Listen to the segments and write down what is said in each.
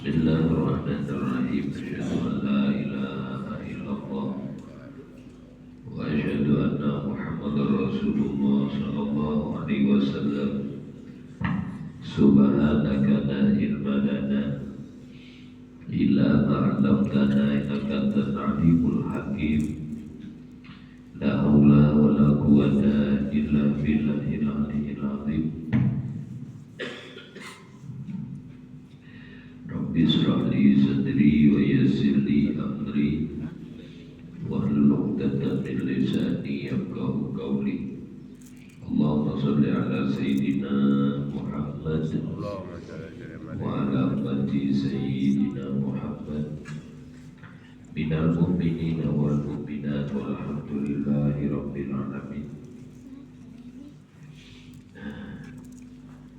Bismillahirrahmanirrahim. Asyhadu an la ilaha illallah wa asyhadu anna Muhammadar Rasulullah sallallahu alaihi wasallam. Subhanaka la ilma lana illa ma 'allamtana innaka antal alimul hakim. La haula wa la quwwata illa billahil aliyyil azim. Rabbi ishrah li sadri wa yassir li amri wahlul 'uqdatam min lisani yafqahu qawli. Allahumma shalli ala sayyidina Muhammad wa ala ummati sayyidina Muhammad minal mu'minina wal mu'minat walhamdulillahi rabbil alamin.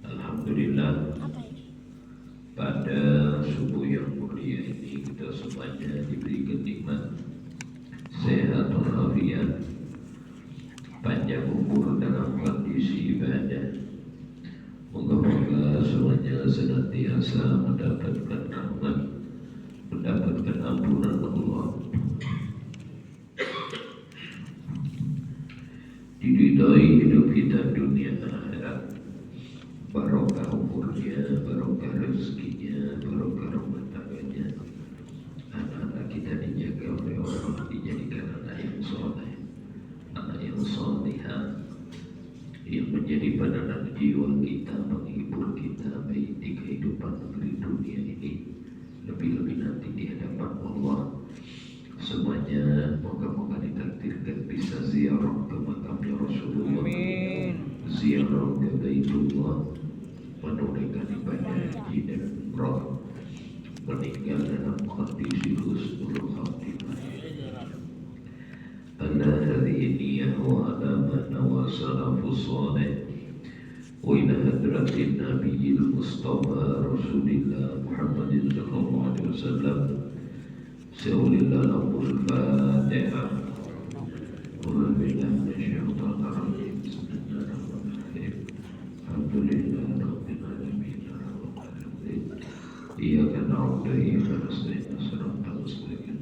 Alhamdulillah, pada subuh yang mulia ini kita semuanya diberi nikmat sehat walafiat, panjang umur dalam kondisi ibadah. Moga-moga semuanya senantiasa mendapatkan rahmat, mendapatkan ampunan Allah, diridhoi hidup kita dunia dan akhirat, barokah umurnya, barokah rezekinya, barokah rumah tangganya, anak-anak kita dijaga oleh Allah, dijadikan anak yang soleh, anak yang solihah, yang menjadi penenang jiwa kita, menghibur kita baik di kehidupan negeri dunia ini, lebih-lebih nanti di hadapan Allah. Semuanya moga-moga ditakdirkan bisa ziarah ke makamnya Rasulullah, ziarah ke Baitullah, menunaikan ibadah haji dan umrah, meninggal dalam kondisi husnul khatimah. Ala hadhihi niyyah wa ala ma nawa salafus salih wa ila hadratin nabiyil mustafa Rasulillah Muhammadin sallallahu alaihi wasallam. Sa'ulillah lahul fatihah. Wa billahi minasyaitonir rajim. Bismillahirrahmanirrahim. Alhamdulillah rabbil alamin. Iyyaka na'budu wa iyyaka nasta'in. Shiratal mustaqim.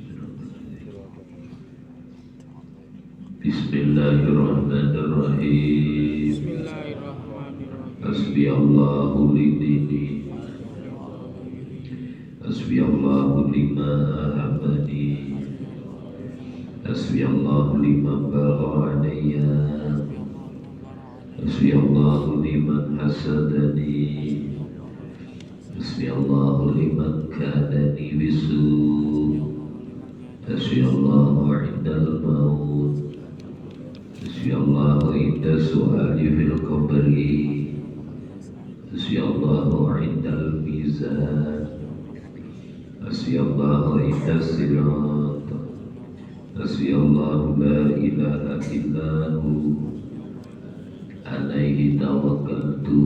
Bismillahirrahmanirrahim. Hasbi Allahu li dini, hasbi Allahu lima ahabani, hasbi Allahu liman bagha alayya, hasbi Allahu liman hasadani, hasbi Allahu liman kadani bisu, hasbi Allahu indal maut, hasbi Allahu inda su'ali fil qabri, hasbi Allahu indal mizan, hasbi Allahu inda sirat, hasbi Allahu la ilaha illahu alaihi tawakkaltu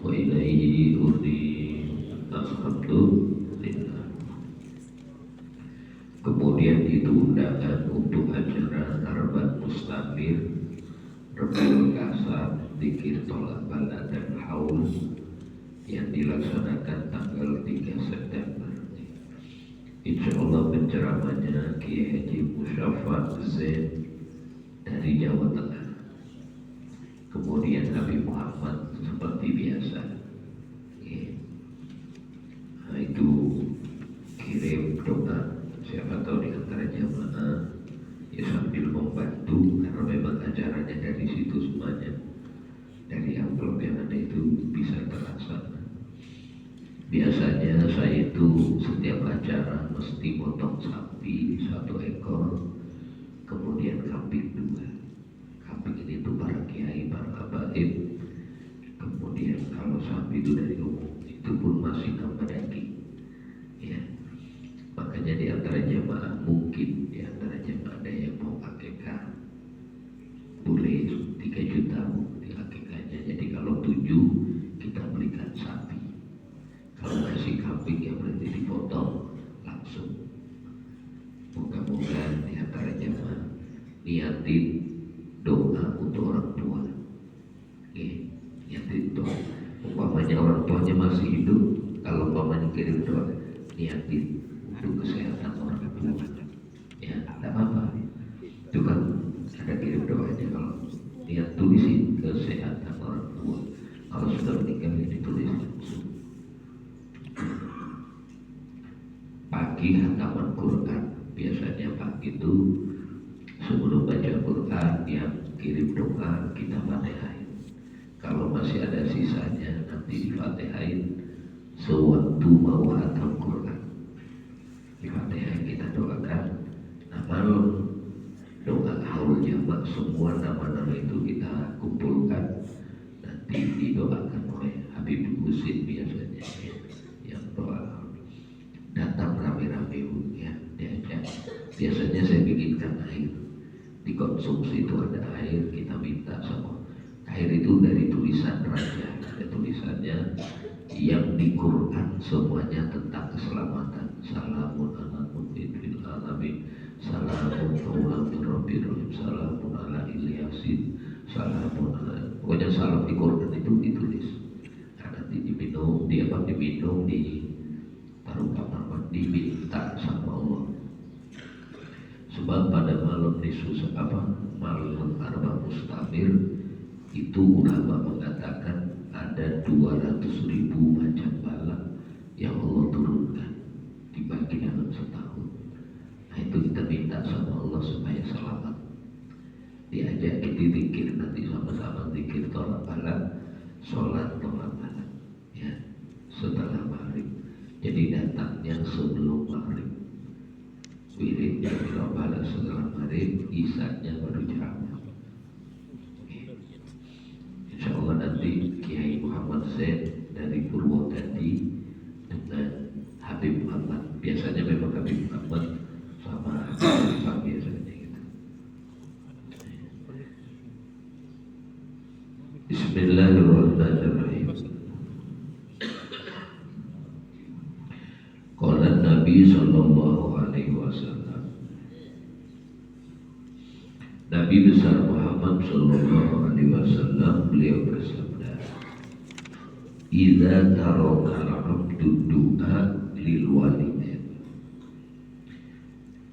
wa ilaihi unib. Alhamdulillah. Kemudian itu undangan untuk acara Arbat Mustamir, Rebul Kasar, Dikir Tolak Bala dan Haul yang dilaksanakan tanggal 3 September. Insya Allah penceramahnya Kiai Haji Musyafat Zain dari Jawa Tengah. Kemudian Nabi Muhammad seperti biasa. Nah, itu kirim doa. Siapa tahu di antara jamaah ya sambil membantu, karena memang acaranya dari situ semuanya, dari amplop yang ada itu bisa terlaksana. Biasanya saya itu setiap acara mesti potong sapi 1 ekor, kemudian kambing 2. Kambing ini tuh para kiai, para habaib. Kemudian kalau sapi itu dari umum, itu pun masih tambah daging. Ya, makanya di antara jamaah mungkin di antara jamaah ada yang mau akikah, boleh 3 juta di akikahnya. Jadi kalau 7 kita belikan sapi. Kalau masih kambing ya berarti dipotong langsung. Moga-moga di antara jamaah niatin doa untuk orang tua. Niatin doa. Umpamanya orang tuanya masih hidup, kalau umpamanya kirim berdoa niatin untuk kesehatan orang tua, ya tidak apa-apa. Itu kan ada kirim doanya, kalau niat tulisin kesehatan orang tua. Kalau sudah meninggal ya ditulis langsung. Pagi hataman Quran, biasanya pagi itu sebelum baca Quran yang kirim doa kita Fatihain. Kalau masih ada sisanya nanti di Fatihain sewaktu mau hatam Quran. Di Fatihain kita doakan. Nah malam doa haul jamak, semua nama-nama itu kita kumpulkan, nanti didoakan oleh Habib Husin biasanya yang doa. Datang rame-rame ya, diajak. Biasanya saya bikinkan air, dikonsumsi itu ada air, kita minta sama air itu dari tulisan raja, ada tulisannya yang di Quran semuanya tentang keselamatan. Salamun ala mu'min fil alamin, salamun qawlan min rabbir rahim, salamun ala Ilyasin, salamun ala, pokoknya salam di Quran itu ditulis. Nah, nanti diminum, diminum di taruh kamar mandi, minta sama Allah. Sebab pada malam malam Arba Mustamir itu ulama mengatakan ada 200.000 macam bala yang Allah turunkan dibagi dalam setahun. Nah itu kita minta sama Allah supaya selamat. Diajak kita zikir, nanti sama-sama zikir tolak bala, sholat tolak bala, ya setelah maghrib. Jadi datangnya sebelum maghrib, wiridnya tolak bala setelah maghrib, isanya baru ceramah. Insya Allah nanti Kiai Muhammad Zaid dari Purwodadi dengan Habib Muhammad, biasanya memang Habib Muhammad sama Habib biasanya gitu. Bismillahirrahmanirrahim. Qala Nabi sallallahu alaihi wasallam, Nabi besar Muhammad sallallahu alaihi wasallam beliau bersabda, "Idza taraka al-'abdu du'a lil walidain."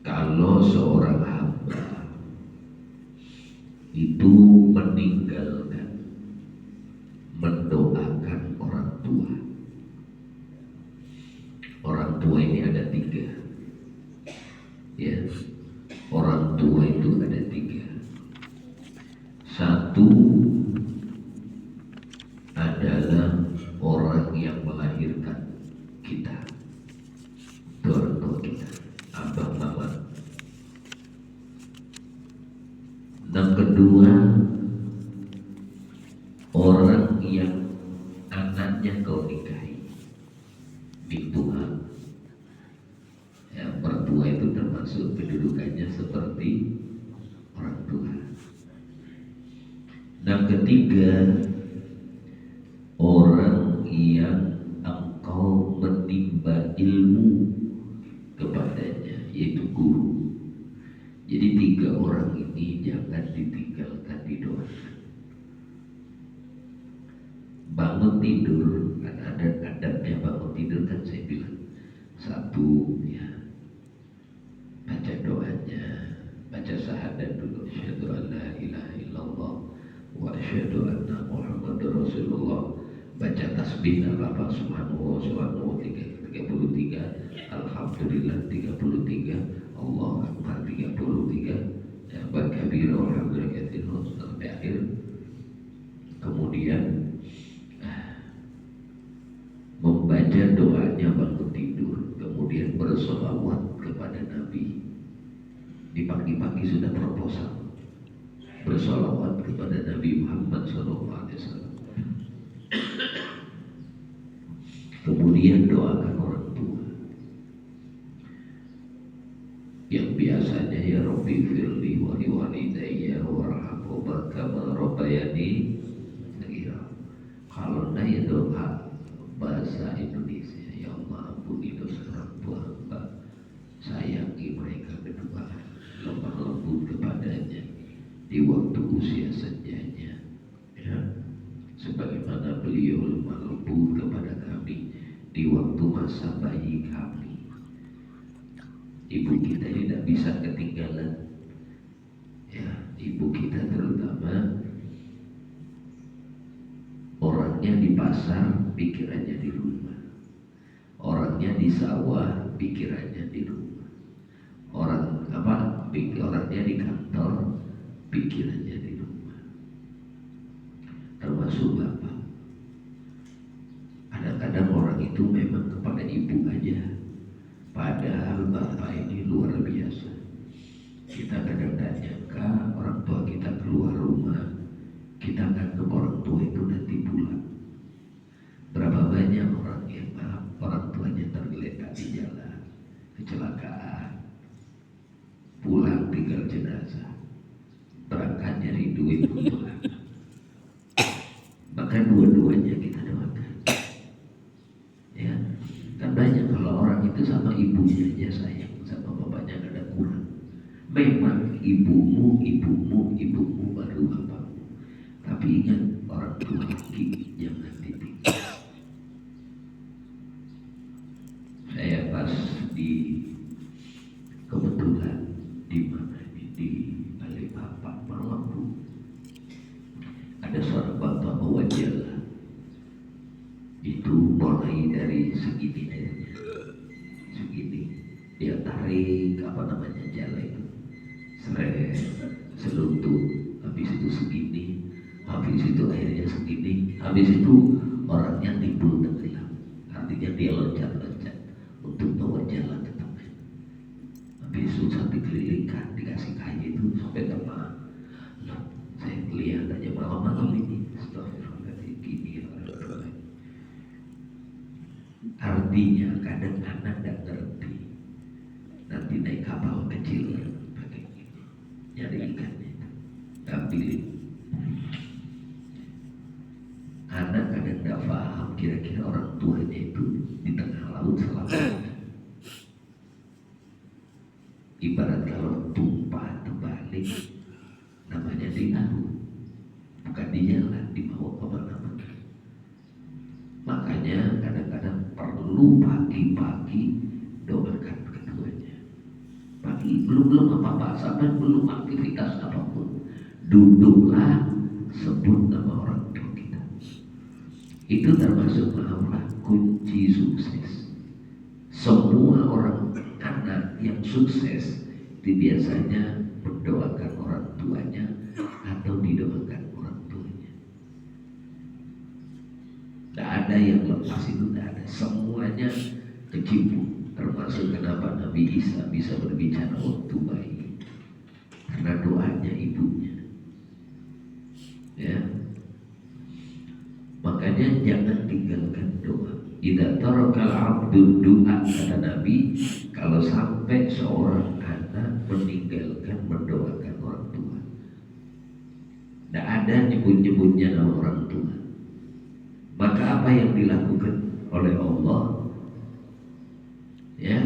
Kalau seorang hamba itu meninggalkan mendoakan orang tua. Orang tua ini ada 3. Ya. Orang tua itu ada 3. Satu adalah orang yang melahirkan kita, itu orang tua kita, abah mama. Yang kedua, orang yang anaknya kau nikahi, bintuha. Ya, mertua itu termasuk kedudukannya seperti orang tua. Yang ketiga, orang yang engkau menimba ilmu kepadanya, yaitu guru. Jadi 3 orang ini jangan ditinggalkan, didoakan. Bangun tidur, kan ada adabnya bangun tidur kan saya bilang. 1 ya, baca doanya, baca syahadat dulu, asyhadu an la ilaha illallah wa asyhadu anna Muhammadar Rasulullah. Baca tasbih Allah subhanahu wa ta'ala 33, alhamdulillah 33, Allah Akbar 33, ya bakabir walhamdulillah sampai akhir. Kemudian membaca doanya bangun tidur, kemudian bersolawat kepada Nabi. Di pagi-pagi sudah proposal bersolawat kepada Nabi Muhammad SAW. Kemudian doakan orang tua. Yang biasanya ya Rabbi firli wa liwalidayya warhamhuma kama rabbayani shaghira. Kalau enggak ya doa bahasa Indonesia, ya Allah ampuni dosa orang tua hamba, sayangi mereka kedua, lemah lembut kepadanya di waktu usia senjanya, ya, sebagaimana beliau lemah lembut kepada kami di waktu masa bayi kami. Ibu kita tidak bisa ketinggalan. Ya, ibu kita terutama orangnya di pasar, pikirannya di rumah. Orangnya di sawah, pikirannya di rumah. Orangnya di kantor, pikirannya di rumah. Termasuk bapak. Kadang-kadang orang itu memang kepada ibu aja. Padahal bapak ini luar biasa. Kita kadang tidak nyangka orang tua kita keluar rumah, kita anggap orang tua itu nanti pulang. Berapa banyak orang yang orang tuanya tergeletak di jalan, kecelakaan, pulang tinggal jenazah, berangkat nyari duit pulang. Bahkan dua-duanya kita doakan. Ya, kan banyak kalau orang itu sama ibunya aja sayang, sama bapaknya ada kurang. Memang ibumu baru bapakmu. Tapi ingat, orang tua lagi jangan ditinggal. Saya pas kebetulan di mana ini, di Balikpapan malam Bu, ada seorang bapak bawa jala. Itu mulai dari segini airnya, segini dia tarik jala itu, selutut, habis itu segini, habis itu airnya segini, habis itu orangnya timbul tenggelam. Artinya dia loncat-loncat untuk bawa jalan ke teman. Habis itu saat dikelilingkan, dikasih kayu itu sampai teman. Loh, saya lihat aja malam-malam ini, astagfirullahaladzim, gini orang. Artinya kadang anak tidak ngerti. Nanti naik kapal kecil pakai gini, nyari ikannya, ambilin. Anak kadang tidak paham kira-kira orang tuanya itu di tengah laut selamat. Ibarat kalau tumpah terbalik, namanya di laut, bukan di jalan, dibawa kemana-mana. Makanya kadang-kadang perlu pagi-pagi doakan keduanya. Pagi belum apa-apa, sampai belum aktivitas apapun, duduklah, sebut nama orang tua kita. Itu termasuk maaflah kunci sukses. Semua orang anak yang sukses itu biasanya mendoakan orang tuanya atau didoakan orang tuanya. Tidak ada yang lepas, itu tidak ada. Semuanya kecimpung. Termasuk kenapa Nabi Isa bisa berbicara waktu bayi, karena doanya ibunya. Ya, makanya jangan tinggalkan doa. Idza tarakal abdu du'a, kata Nabi, kalau sampai seorang anak meninggalkan mendoakan orang tua, tidak ada nyebut-nyebutnya nama orang tua, maka apa yang dilakukan oleh Allah ya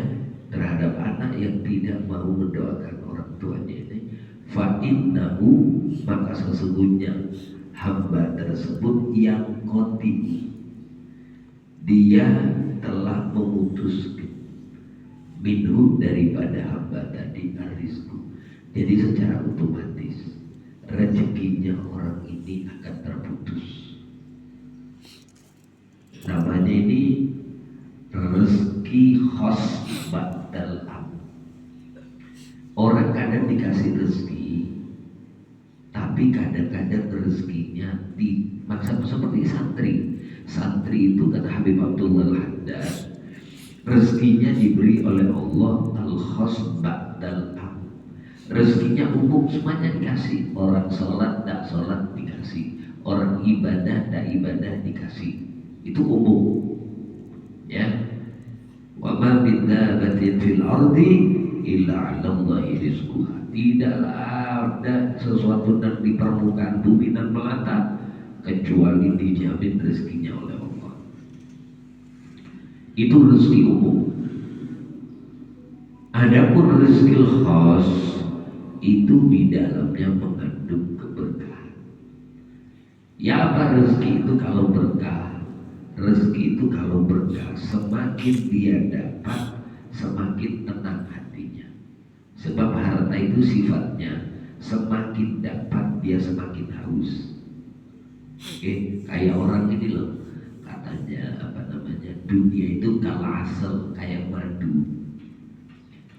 terhadap anak yang tidak mau mendoakan orang tuanya ini, fa innahu, maka sesungguhnya hamba tersebut yang qati, dia telah memutuskan minhu, daripada hamba tadi, arizku. Jadi secara otomatis rezekinya orang ini akan terputus. Namanya ini rezeki khos ba'dal am. Orang kadang dikasih rezeki, tapi kadang-kadang rezekinya maksud seperti santri. Santri itu kata Habib Abdullah Al-Haddad, rezekinya diberi oleh Allah al-khos ba'dal am. Rezekinya umum, semuanya dikasih. Orang sholat tak sholat dikasih, orang ibadah tak ibadah dikasih. Itu umum. Ya, wa ma min dabbatin fil ardi illa 'ala Allahi rizquha. Tidaklah ada sesuatu yang di permukaan bumi dan melata kecuali dijamin rezekinya oleh Allah. Itu rezeki umum. Adapun rezeki khas itu di dalamnya mengandung keberkahan. Ya, apa rezeki itu kalau berkah? rezeki itu kalau berkah, semakin dia dapat, semakin tenang hatinya. Sebab harta itu sifatnya semakin dapat dia semakin haus. Oke, kayak orang ini loh, katanya apa namanya, dunia itu kalah asal kayak madu.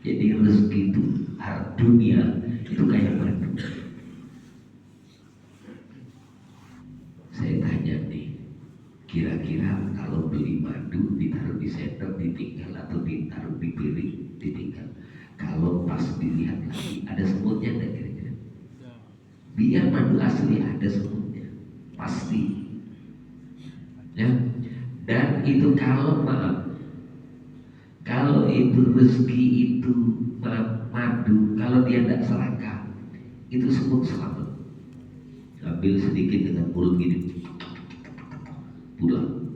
Jadi rezeki itu, harta dunia itu kayak madu. Saya tanya nih, kira-kira kalau beli madu ditaruh di sendok ditinggal atau ditaruh di piring ditinggal, kalau pas dilihat lagi ada semutnya enggak kira-kira? Biar madu asli ada semutnya pasti ya. Dan itu kalau maaf, kalau itu rezeki itu madu, kalau dia tidak serakah itu semut selamat. Ambil sedikit dengan mulut gini, pulang,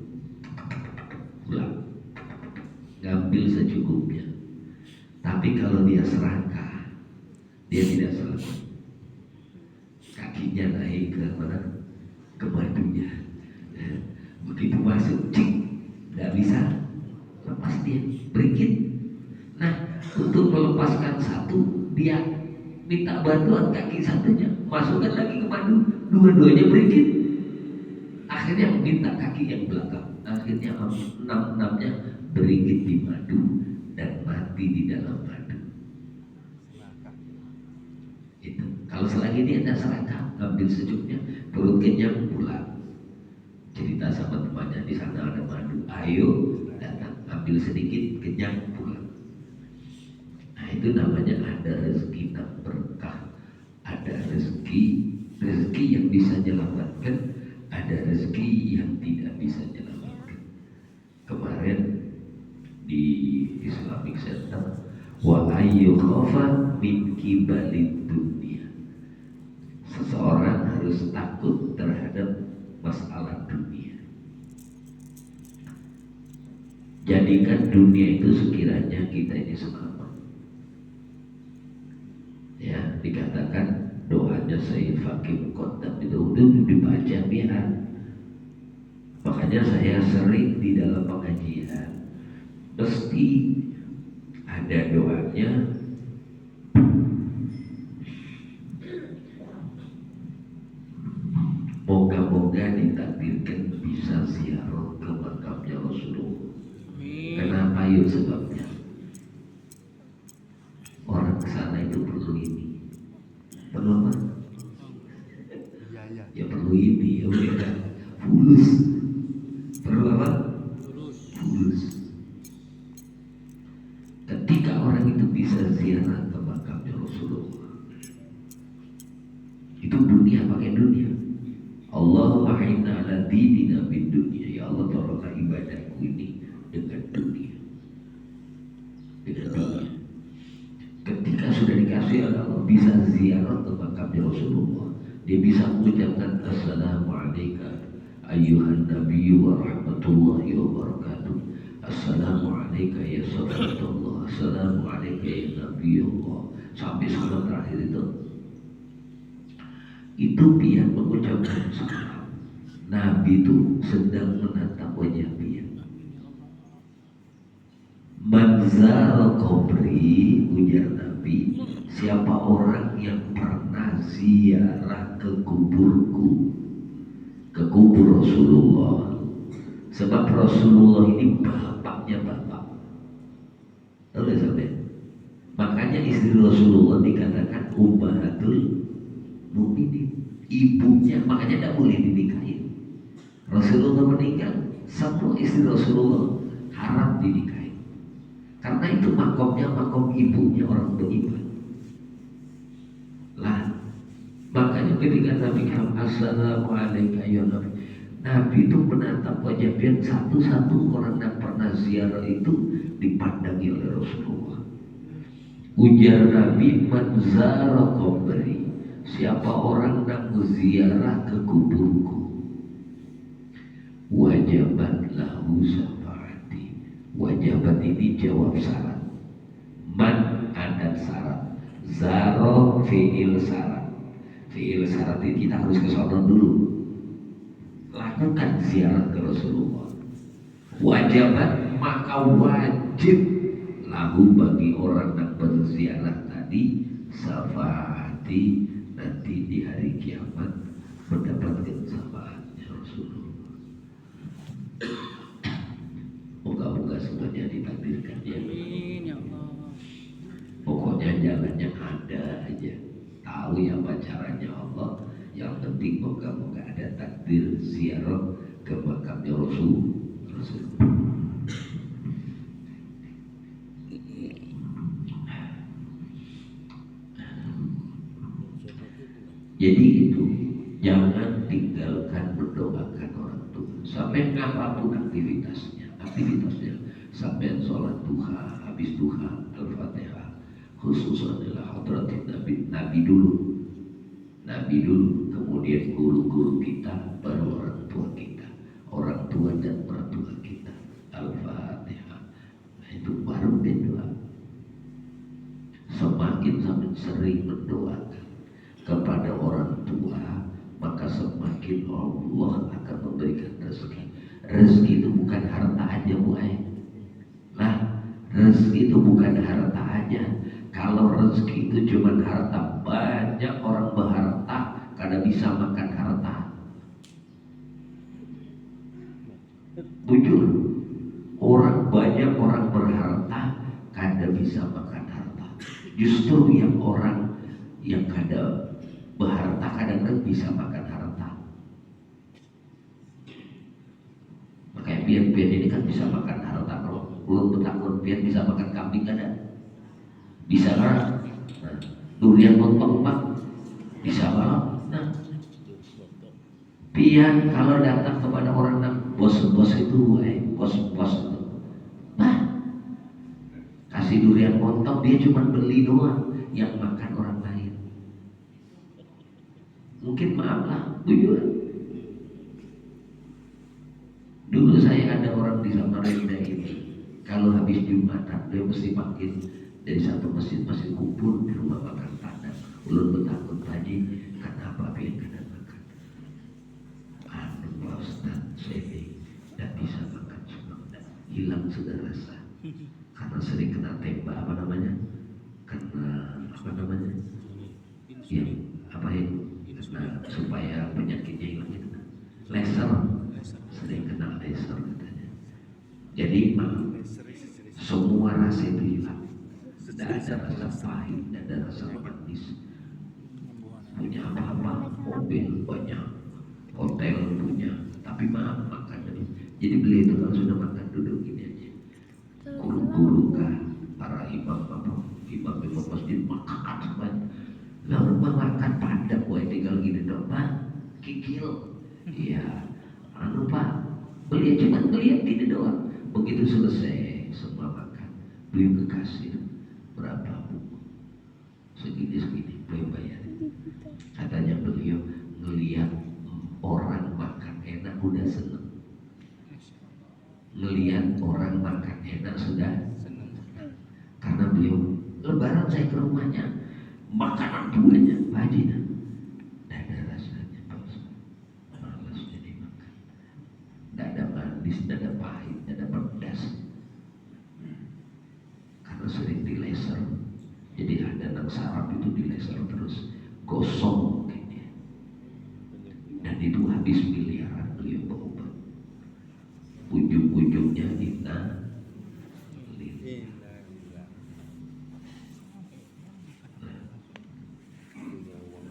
ngambil secukupnya. Tapi kalau dia serakah, dia tidak selamat. Kakinya naik ke mana? Ke madunya. Begitu masuk, cik, nggak bisa lepas, dia berikit. Nah, untuk melepaskan satu, dia minta bantuan kaki satunya, masukkan lagi ke madu, dua-duanya berikit. Akhirnya minta kaki yang belakang, akhirnya enam-enamnya berikit di madu dan mati di dalam madu. Itu kalau selagi dia tidak serakah, ambil secukupnya, perut kenyang, pulang. Cerita sama temannya, di sana ada madu, ayo datang, ambil sedikit, kenyang, pulang. Nah itu namanya ada rezeki yang berkah, ada rezeki yang bisa menyelamatkan, ada rezeki yang tidak bisa menyelamatkan. Kemarin di Islamic Center, wa ayyu khafa min kibalid dunia, seseorang harus takut terhadap masalah dunia. Jadikan dunia itu sekiranya kita ini selamat. Ya, dikatakan doanya Sayyid Fakih Muqaddam itu dibaca biar. Makanya saya sering di dalam pengajian pasti ada doanya, moga-moga ditakdirkan bisa ziarah ke makamnya Rasulullah. Kenapa? Yuk sebabnya orang kesana itu perlu ini, perlu apa? Ya perlu ini, ya udah fulus. Perlu apa? Fulus. Ketika orang itu bisa ziarah ke makamnya Rasulullah, itu dunia pakai dunia. Allahumma inna ala dinina bid dunia. Ya Allah, tolonglah ibadahku ini dengan dunia. Dengan dunia. Ketika sudah dikasih oleh Allah bisa ziarah ke makamnya Rasulullah, dia bisa mengucapkan assalamualaikum ayyuhan nabiyyu wa rahmatullahi wa barakatuh. Assalamualaikum ya sahabatullah, assalamualaikum ya nabiyullah, sampai salam terakhir itu dia mengucapkan salam. Nabi itu sedang menatap wajah dia. Manzara kubri, ujar Nabi, siapa orang yang pernah ziarah ke kuburku, ke kubur Rasulullah. Sebab Rasulullah ini bapaknya bapak. Tahu gak sampai? Makanya istri Rasulullah dikatakan ummahatul mukminin, ibunya, makanya tidak boleh dinikahin. Rasulullah meninggal, semua istri Rasulullah haram dinikahin. Karena itu makomnya makom ibunya orang beriman. Lah, makanya ketika Nabi bilang assalamualaikum ya Nabi, Nabi itu menatap wajah biar satu-satu orang yang pernah ziarah itu dipandangi oleh Rasulullah. Ujar Nabi, man zara qabri, siapa orang yang ziarah ke kuburku, wajabat lahu syafaati. Wajabat ini jawab syarat. Man adat syarat, zaro fi'il syarat. Fi'il syarat ini kita harus ke sana dulu, lakukan ziarah ke Rasulullah. wajibat maka wajib lahu bagi orang yang berziarah tadi syafaati nanti di hari kiamat mendapatkan syafaatnya Rasulullah. Moga-moga semuanya ditakdirkan ya. Amin ya Allah. Pokoknya jalannya ada aja. Tahu ya apa caranya Allah. Yang penting moga-moga ada takdir ziarah ke makamnya Rasul. Jadi itu, jangan tinggalkan mendoakan orang tua. Sampai apapun aktivitasnya, sampai sholat duha, habis duha, al-fatihah, khusus adalah hadratin Nabi dulu, kemudian guru-guru kita, baru orang tua kita, orang tua dan mertua kita, al-fatihah. Nah, itu baru berdoa. Semakin sering mendoakan kepada orang tua, maka semakin Allah akan memberikan rezeki. Rezeki itu bukan harta aja, Bu. Nah, rezeki itu bukan harta aja. Kalau rezeki itu cuma harta, banyak orang berharta karena bisa makan harta. Jujur, banyak orang berharta karena bisa makan harta. Justru yang orang yang kada berharta kadang-kadang bisa makan harta. Makanya pian-pian ini kan bisa makan harta. Kalau belum bertakun pian bisa makan kambing kada? Bisa kan? Nah, durian potong pak bisa malam. Nah, pian kalau datang kepada orang yang bos-bos itu, bos-bos itu, nah kasih durian potong, dia cuma beli doang, yang makan orang lain. Mungkin maaf lah, jujur. Dulu saya ada orang di Samarinda ini, kalau habis Jumatan dia mesti panggil dari satu masjid kumpul di rumah makan Padang. Ulun bertakut tadi, kenapa dia kena makan? Pak Ustaz, saya tidak bisa makan sudah hilang sudah rasa, karena sering kena tembak nah, supaya penyakitnya hilang itu laser, sering kena laser katanya. Jadi semua rasa itu hilang, tidak ada rasa pahit, tidak ada rasa manis. Punya apa-apa, mobil banyak, hotel punya, tapi maaf makan. Jadi beli itu kalau sudah makan duduk gini aja. Guru-guru kah, para imam masjid makan sebanyak. Lalu makan padat, boy tinggal gini dong, Pak, kikil. Iya, Pak, cuma beli gini doang. Begitu selesai semua makan, beli kekasih berapa Bu? Segini, beliau bayar. Katanya beliau ngelihat orang makan enak udah seneng. Ngelihat orang makan enak sudah seneng. Karena beliau lebaran saya ke rumahnya, makanan buahnya Haji, tidak ada rasanya, malas jadi makan. Tidak ada manis, tidak ada pahit, tidak ada pedas. Karena sering di laser. Jadi ada anak saraf itu di laser terus gosong mungkin ya. Dan itu habis miliaran beliau berobat. Ujung-ujungnya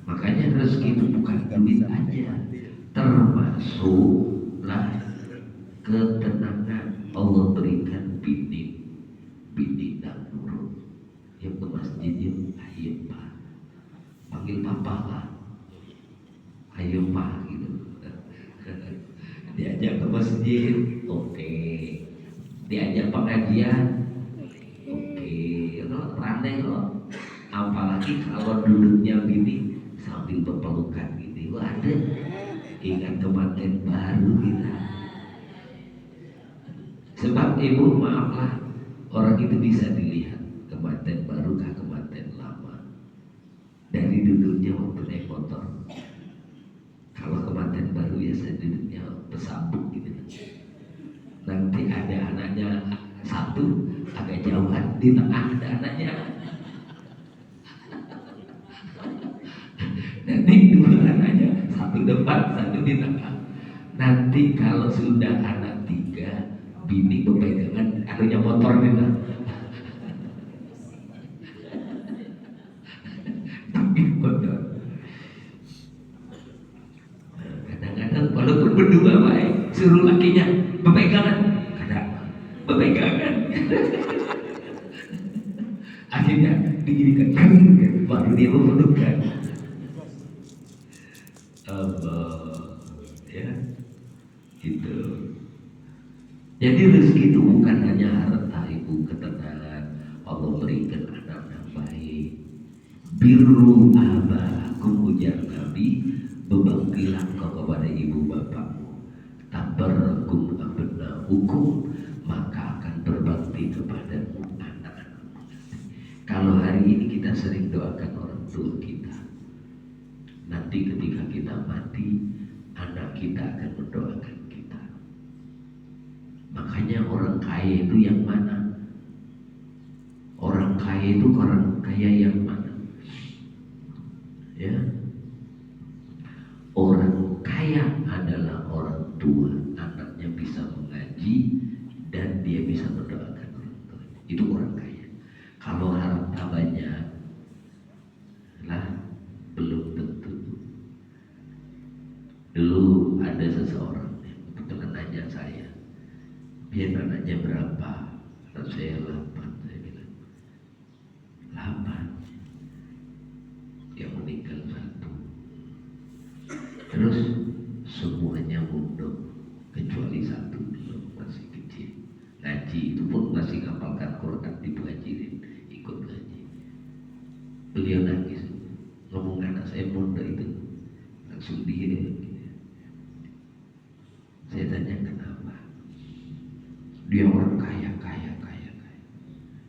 makanya rezeki itu bukan duit aja, termasuklah ketenangan. Allah berikan bini dan nurut. Yang ke masjid yuk, ayo Pak, panggil papa lah, ayo Pak gitu. Diajak ke masjid, oke. Diajak pengajian, oke. Kalau pandai loh, apalagi kalau duduknya bini sambil berpelukan gitu, ada ingat kematian baru kita. Sebab ibu maaflah, orang itu bisa dilihat kematian baru kah kematian lama dari duduknya waktu naik motor. Kalau kematian baru biasa duduknya bersambung gitu. Nanti ada di tengah ada anaknya. Nanti dua anaknya, satu depan, satu di tengah. Nanti kalau sudah anak 3, bini berpegangan anunya motor nih lah. Motor. Kadang-kadang walaupun berdua baik, suruh lakinya berpegangan, kadang berpegangan. Akhirnya diginikan, baru dia memelukkan. Ya, gitu. Jadi rezeki itu bukan hanya harta, ibu, ketenangan. Allah berikan anak yang baik. Birru abakum, ujar Nabi, berbaktilah kau kepada ibu bapakmu. Tabarrakum abnaukum, maka akan berbakti kepadamu anak-anakmu. Kalau hari ini kita sering doakan orang tua kita, nanti ketika kita mati, anak kita akan mendoakan kita. Makanya orang kaya itu yang mana? Orang kaya itu orang kaya yang mana? Ya, orang kaya adalah orang tua, anaknya bisa mengaji dan dia bisa mendoakan orang tua. Itu orang kaya. Kalau harta banyak, lah belum tentu. Dulu ada seseorang yang kebetulan nanya saya, biar anaknya berapa? Anak saya 8. Saya bilang 8. Yang meninggal 1. Terus semuanya mundur kecuali 1 belum, masih kecil. Ngaji itu pun masih ngapalkan Quran, dipelajarin, ikut ngaji. Beliau nangis, ngomong anak saya mundur itu langsung dihidupkan. Saya tanya kenapa? Dia orang kaya.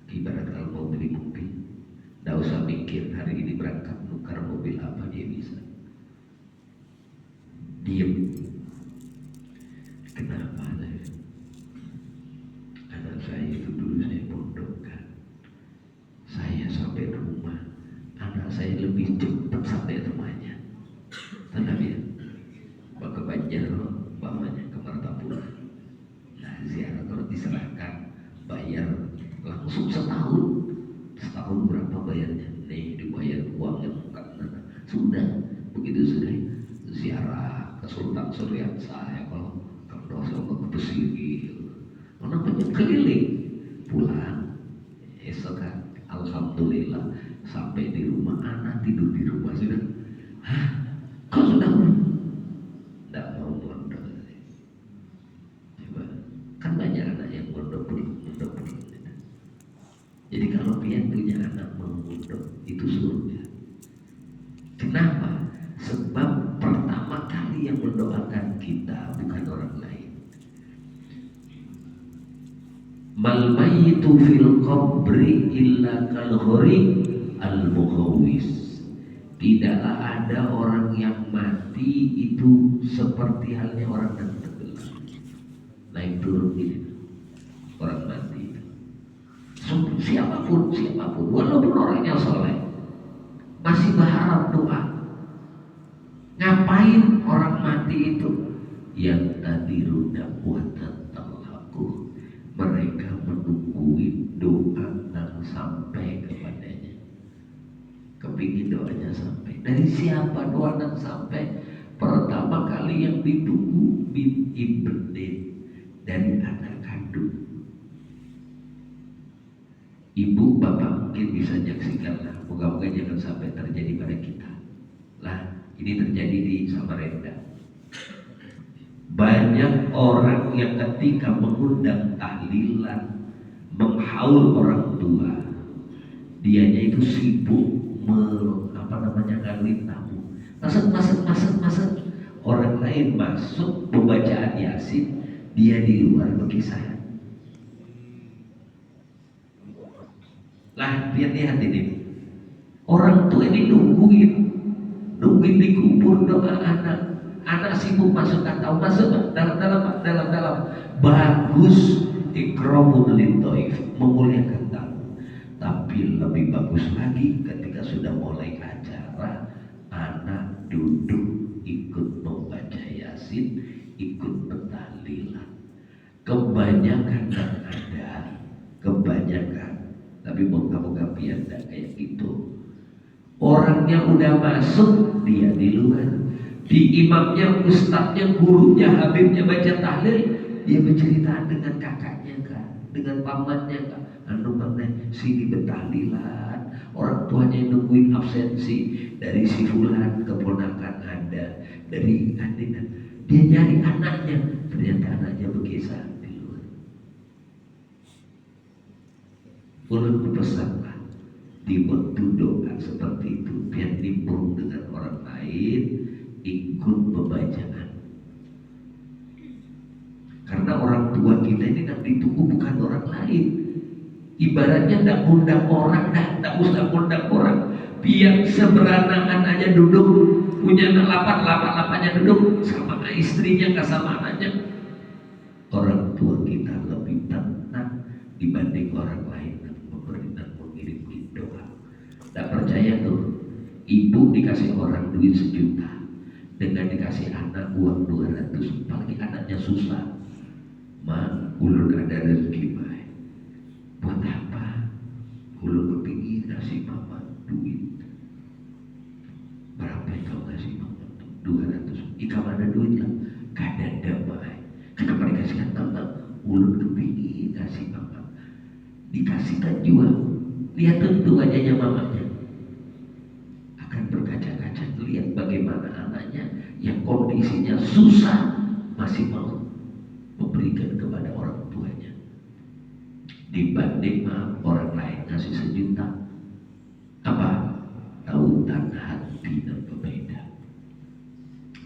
Ibarat kalau mau beli mobil, tidak usah mikir hari ini berangkat nukar mobil apa, dia bisa. Diam. Kenapa? Anak saya itu dulu saya pondokkan. Saya sampai rumah, anak saya lebih cepat sampai rumahnya. Tenang ya, Pak ke Banjar, bawanya ke Martapura. Nah, ziarah kalau diserahkan, bayar langsung setahun berapa bayarnya? Nih dibayar uangnya bukan sudah. Begitu sudah ziarah ke Sultan Suryat saya, kalau dosa ke Besiri, mana banyak keliling, pulang esok kan, alhamdulillah sampai di rumah, anak tidur di rumah sudah. Hah? Kau sudah? Tidak mau mondok. Coba, kan banyak anak yang mondok pulang. Jadi kalau kalian punya anak mau mondok, itu surga. Kenapa? Sebab pertama kali yang mendoakan kita bukan orang lain. Mal mayyitu fil qabri illa kal ghari al mughawis. Tidaklah ada orang yang mati itu seperti halnya orang yang tenggelam, naik turun gitu. Orang mati siapapun, walaupun orangnya soleh, masih berharap doa. Ngapain orang mati itu? Yang tadiru dakwatan talhaku, mereka menungguin doa yang sampai kepadanya. Kepingin doanya sampai. Dari siapa doa yang sampai? Pertama kali yang ditunggu bin ibnin, dari anak kandung. Ibu bapak mungkin bisa menyaksikan lah, moga-moga jangan sampai terjadi pada kita. Lah, ini terjadi di Samarinda. Banyak orang yang ketika mengundang tahlilan, menghaul orang tua, dianya itu sibuk ngalin tamu. Masuk. Orang lain masuk pembacaan Yasin, dia di luar berkisah. Lah, lihat ini. Orang tua ini nungguin dikubur doa anak. Anak sibuk masuk atau masuk dalam. Bagus ikramul lidhaif, memuliakan tamu. bagus lagi ketika sudah mulai acara, anak duduk ikut membaca Yasin, ikut bertahlilan. Kebanyakan kan ada, kebanyakan. Tapi moga-moga biar tidak kayak gitu. Orangnya udah masuk, dia di luar. Di imamnya, ustadznya, gurunya, habibnya baca tahlil, dia bercerita dengan kakaknya kak, dengan pamannya kak. Anu mana sini bertahlilan, orang tuanya nungguin absensi dari si fulan, keponakan ada, dari Andina. Dia nyari anaknya, ternyata anaknya berkisah di luar. Ulun berpesanlah di waktu doa seperti itu, biar nimbrung dengan orang lain, ikut pembacaan. Karena orang tua kita ini nak ditunggu bukan orang lain. Ibaratnya tidak undang orang, tidak usah undang orang. Biar seberangan aja duduk, punya anak lapan-lapannya duduk sama istrinya, sama anaknya. Orang tua kita lebih tenang dibanding orang lain yang memberi dan mengirim doa. Tak percaya tuh, ibu dikasih orang duit 1 juta, dengan dikasih anak uang 200, apalagi anaknya susah. Ma, ulun ada rezeki baik. Buat apa? Ulun kepingin kasih mama duit. Berapa yang kau kasih mama? 200. Ika mana duitnya? Kadada baik. Kenapa dikasihkan mama? Ulun kepingin kasih mama. Dikasihkan juga. Lihat tentu wajahnya mamanya. Akan berkaca-kaca lihat bagaimana anaknya yang kondisinya susah masih mau memberikan kepada orang tuanya. Dibanding orang lain ngasih 1 juta. Apa? Tautan hati dan berbeda.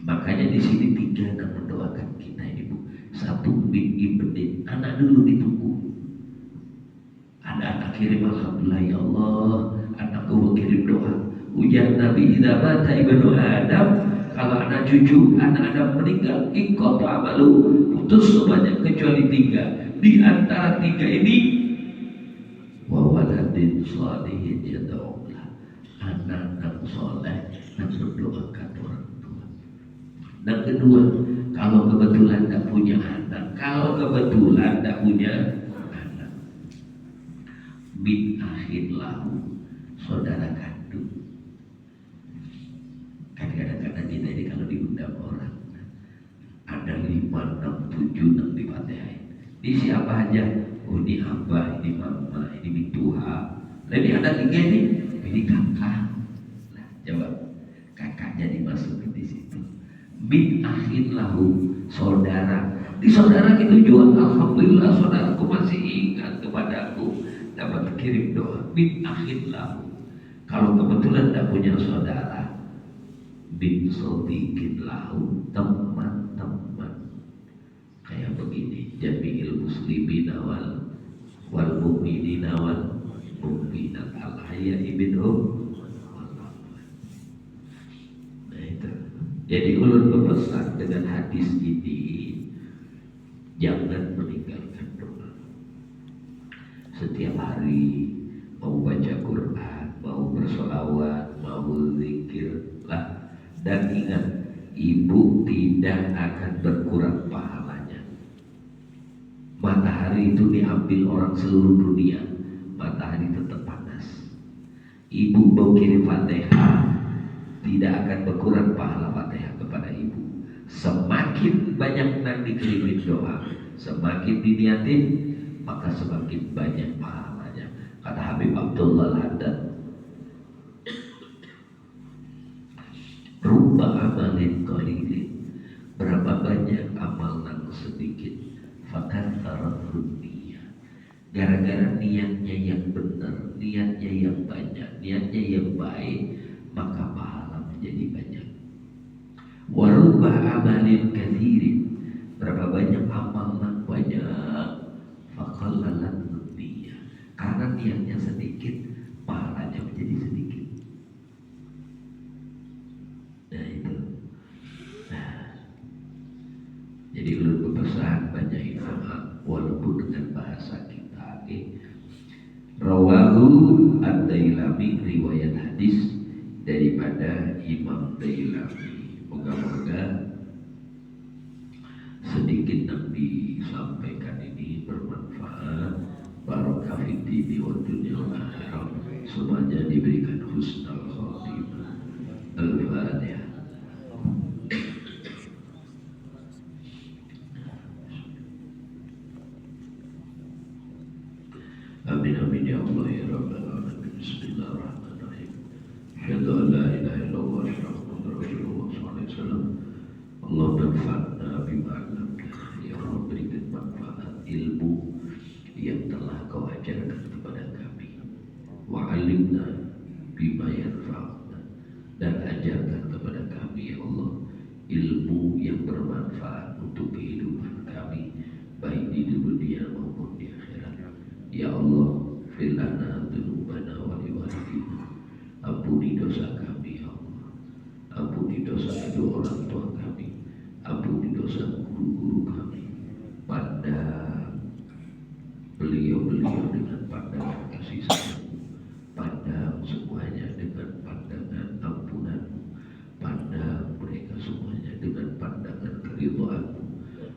Makanya di sini 3 yang mendoakan kita ini Bu. 1 bin ibnin, anak dulu ditunggu. Ada anak kirim alhamdulillah ya Allah, anakku kirim doa. Ujar Nabi idza mata ibnu Adam, kalau anak cucu anak Adam meninggal, ikut amalu, putus semuanya kecuali 3. Di antara 3 ini, wa waladin shalihin yad'ulah, anak yang soleh yang mendoakan orang tua. Dan kedua, kalau kebetulan tidak punya anak, bin akhir lahu, saudara kandung. Kadang-kadang kita ini kalau diundang orang, ada 5, 6, 7 yang dipatahin. Ini siapa aja? Oh ini abah, ini mama, ini bituha. Lalu ada 3 ini kakak. Nah, coba kakaknya dimasukin di situ. Bin akhir lahu, saudara. Di saudara itu juga alhamdulillah saudaraku masih ingat kepadaku, dapat kirim doa. Bin akhir lahu. Kalau kebetulan tidak punya saudara, bin sodikin lahu, teman-teman kayak begini. Jami'il muslimin wal mu'minin wal mu'minat al-ahya'i minhum. Nah itu. Jadi ulun berpesan dengan hadis ini, jangan meninggalkan doa. Setiap hari mau baca Quran, mau bersolawat, mau zikir lah. Dan ingat, ibu tidak akan berkurang pahalanya. Matahari itu diambil orang seluruh dunia, matahari tetap panas. Ibu mau kirim Fatihah, tidak akan berkurang pahala Fatihah kepada ibu. Semakin banyak yang dikirimin doa, semakin diniatin, maka semakin banyak pahalanya. Kata Habib Abdullah Al-Haddad, rubba amalin qalilin, berapa banyak amal yang sedikit, fakantaratun niyah, gara-gara niatnya yang benar, niatnya yang banyak, niatnya yang baik, maka pahala menjadi banyak. Warubba amalin kathirin, berapa banyak amal yang banyak, faqallalan niyah, karena niatnya sedikit, pahalanya menjadi sedikit. Nah itu. Jadi ulun berpesan banyak infak walaupun dengan bahasa kita. Rawahu Ad-Dailami riwayat hadis daripada Imam Dailami. Moga-moga sedikit yang disampaikan ini bermanfaat, barokah fid dini wa dunya wal akhirah, semuanya diberikan husnul khotimah. Al-Fatihah. Amin amin ya Allah ya rabbal alamin. Bismillahirrahmanirrahim. Asyhadu an la ilaha illallah wa asyhadu anna rasulullah sallallahu alaihi wasallam. Allah manfa'na bima 'allamtana. Ya Allah, berikan manfaat ilmu yang telah Kau ajarkan kepada kami. Wa 'allimna bima yanfa'una, dan ajarkan kepada kami ya Allah ilmu yang bermanfaat untuk kehidupan kami baik di dunia maupun di akhirat. Ya Allah, fir lana dzunubana wa liwalidina. Ampuni dosa kami ya Allah. Ampuni dosa kedua orang tua kami. Ampuni dosa guru-guru kami. Pandang beliau-beliau dengan pandangan kasih sayang-Mu. Pandang semuanya dengan pandangan ampunan-Mu. Pandang mereka semuanya dengan pandangan keridhaan-Mu.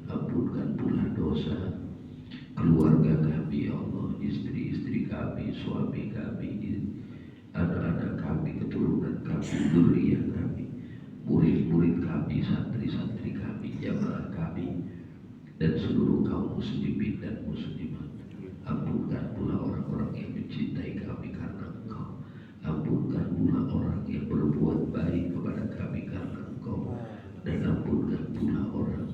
Ampunkan pula dosa keluarga kami ya Allah, istri-istri kami, suami kami, anak-anak kami, keturunan kami, zuriat kami, murid-murid kami, santri-santri kami, jamaah kami, dan seluruh kaum muslimin dan muslimat. Ampunkan pula orang-orang yang mencintai kami karena Engkau. Ampunkan pula orang yang berbuat baik kepada kami karena Engkau. Dan ampunkan pula orang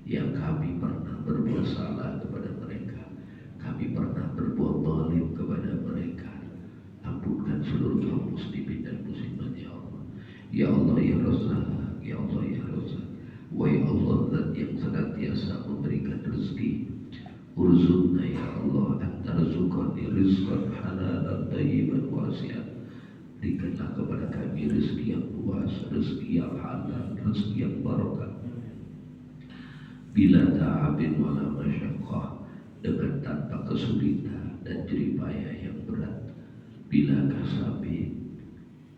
yang kami pernah berbuat salah kepada mereka, kami pernah berbuat zalim kepada mereka. Ampunkan seluruh kaum muslimin dan muslimat ya Allah. Ya Allah ya Razzaq, ya Allah ya Razzaq. Wa ya Allah, zat yang senantiasa memberikan rezeki. Urzuqna ya Allah, antarzuqani rizqan halalan thayyiban wasi'an. Berikanlah kepada kami rezeki yang luas, rezeki yang halal, rezeki yang barakah. Bila ta'abin wala masyaqqah, dengan tanpa kesulitan dan jeripaya yang berat. Bila kasabi,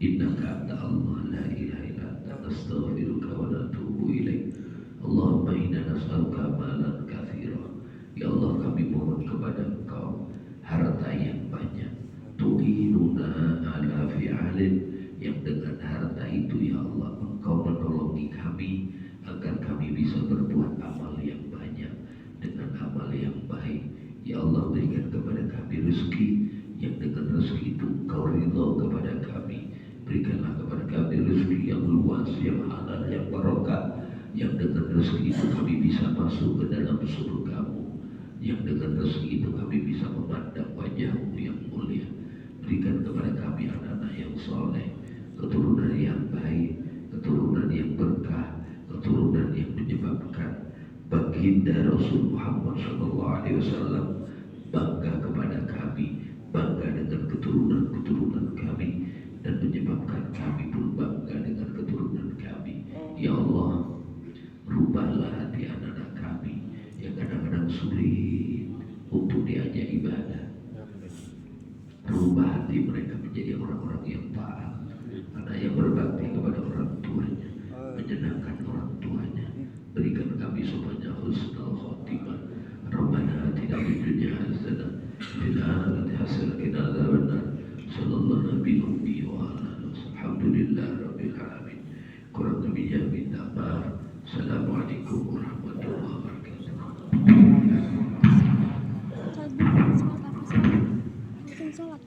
innaka anta Allah la ilaha illa anta nastaghfiruka wa natubu ilaik. Allahumma inna nas'aluka malan katsira. Ya Allah, kami mohon kepada Engkau harta yang banyak. Tu'inuna ala fi'alin, yang dengan harta itu ya Allah Engkau menolongi kami agar kami bisa berbuat amal yang banyak dengan amal yang baik. Ya Allah, berikan kepada kami rezeki yang dengan rezeki itu Engkau ridha kepada kami. Berikanlah kepada kami rezeki yang luas, yang halal, yang barokah, yang dengan rezeki itu kami bisa masuk ke dalam surga-Mu, yang dengan rezeki itu kami bisa memandang wajah-Mu yang mulia. Berikan kepada kami anak-anak yang soleh, keturunan yang baik, keturunan yang berkah, keturunan yang menyebabkan baginda Rasul Muhammad SAW bangga kepada kami, bangga dengan keturunan-keturunan kami, dan menyebabkan kami pun bangga dengan keturunan kami. Ya Allah, rubahlah hati anak-anak kami yang kadang-kadang sulit untuk diajak ibadah. Rubah hati mereka menjadi orang-orang yang taat, anak yang berbakti kepada orang tuanya, menyenangkan orang tuanya. Berikan kami semuanya husnul khotimah. Rabbana atina fid dunya hasanah fil akhirati hasanah wa qina adzabannar. Sallallahu alaihi wa sallam. Alhamdulillah rabbil alamin. Kurang lebihnya minta maaf. Assalamualaikum warahmatullahi wabarakatuh. Sholat.